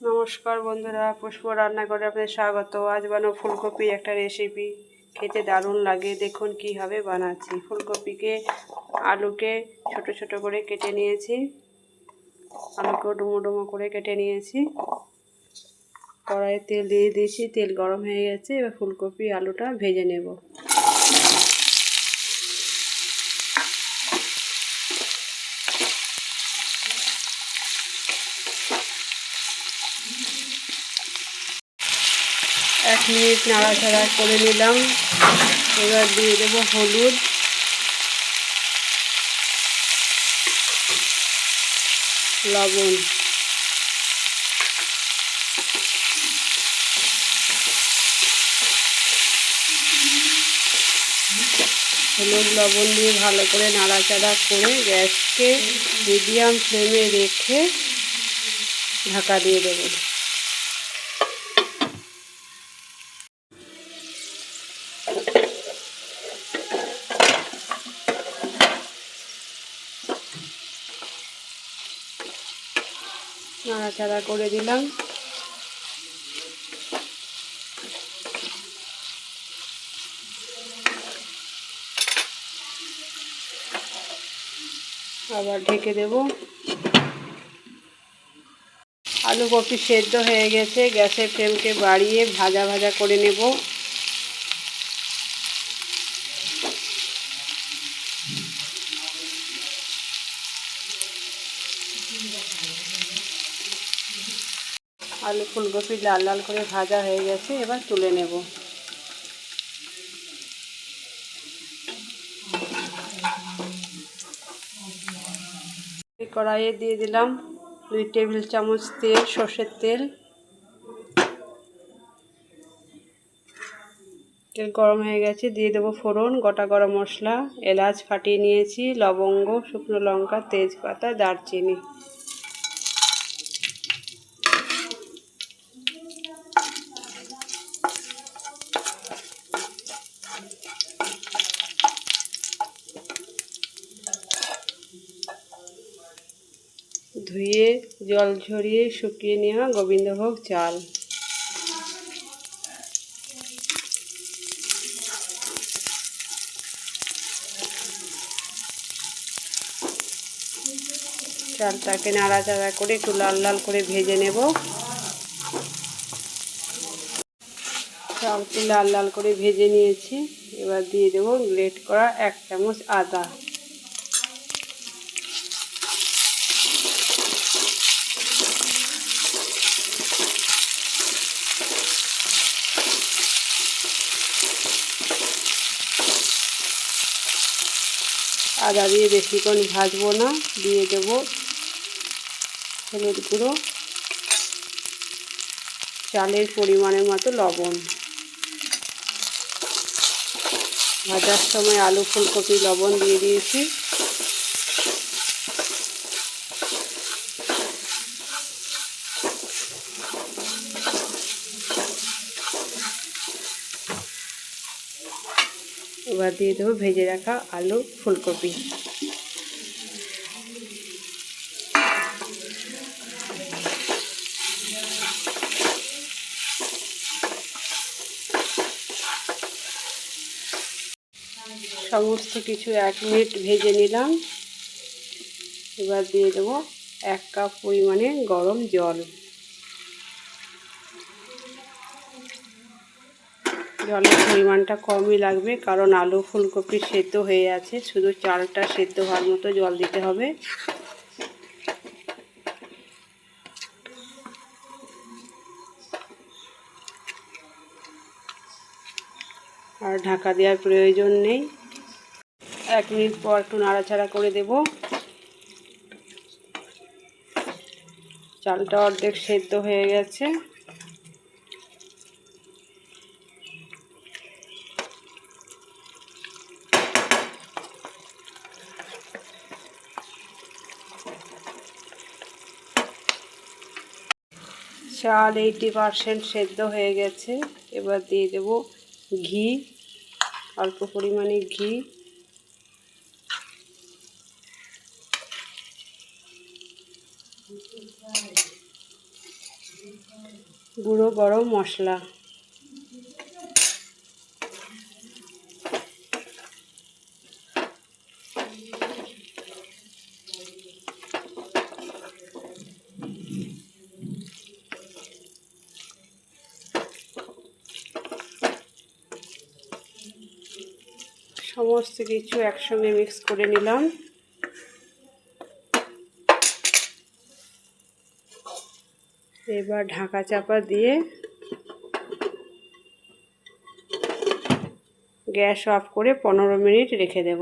নমস্কার বন্ধুরা, পুষ্প রান্নাঘরে আপনাদের স্বাগত। আজ বানাবো ফুলকপির একটা রেসিপি, খেতে দারুণ লাগে। দেখুন কীভাবে বানাচ্ছি। ফুলকপিকে আলুকে ছোট ছোট করে কেটে নিয়েছি, আলুকেও ডুমো ডুমো করে কেটে নিয়েছি। কড়াইয়ে তেল দিয়ে দিয়েছি, তেল গরম হয়ে গেছে। এবার ফুলকপি আলুটা ভেজে নেব। এক মিনিট নাড়াচাড়া করে নিলাম। এবার দিয়ে দেবো হলুদ, লবণ, হলুদ লবণ দিয়ে ভালো করে নাড়াচাড়া করে গ্যাসকে মিডিয়াম ফ্লেমে রেখে ঢাকা দিয়ে দেবো। নাড়াচাড়া করে দিলাম। আবার ঢেকে দেব। আলু কপি সেদ্ধ হয়ে গেছে। গ্যাসের ফ্লেমকে বাড়িয়ে ভাজা ভাজা করে নেব। আলু ফুলকপি লাল লাল করে ভাজা হয়ে গেছে, এবার তুলে নেব। কড়াইয়ে দিয়ে দিলাম 2 টেবিল চামচ তেল, সর্ষের তেল। তেল গরম হয়ে গেছে, দিয়ে দেবো ফোড়ন, গোটা গরম মশলা, এলাচ ফাটিয়ে নিয়েছি, লবঙ্গ, শুকনো লঙ্কা, তেজপাতা, দারচিনি। ধুয়ে জল ঝরিয়ে শুকিয়ে নেওয়া গোবিন্দভোগ চাল। চালটাকে নাড়াচাড়া করে একটু লাল লাল করে ভেজে নেব। চালটি লাল লাল করে ভেজে নিয়েছি। এবার দিয়ে দেবো গ্রেট করা 1 চামচ আদা। আদা দিয়ে বেশিক্ষণ ভাজবো না। দিয়ে দেবো হলুদ গুঁড়ো, চালের পরিমাণের মতো লবণ। ভাজার সময় আলু ফুলকপি লবণ দিয়ে দিয়েছি। এবার দিয়ে দেবো ভেজে রাখা আলু ফুলকপি। সমস্ত কিছু 1 মিনিট ভেজে নিলাম। এবার দিয়ে দেবো 1 কাপ পরিমাণে গরম জল। জলের পরিমাণটা কমই লাগবে, কারণ আলু ফুলকপি সেদ্ধ হয়ে আছে, শুধু চালটা সেদ্ধ হওয়ার মতো জল দিতে হবে। আর ঢাকা দেওয়ার প্রয়োজন নেই। 1 মিনিট পর একটু নাড়াচাড়া করে দেব। চালটা অর্ধেক সেদ্ধ হয়ে গেছে। চাল 80% সেদ্ধ হয়ে গেছে। এবার দিয়ে দেব ঘি, অল্প পরিমাণে ঘি। গুঁড়ো গরম মশলা, সমস্ত কিছু একসঙ্গে মিক্স করে নিলাম। এবার ঢাকা চাপা দিয়ে গ্যাস অফ করে 15 মিনিট রেখে দেব।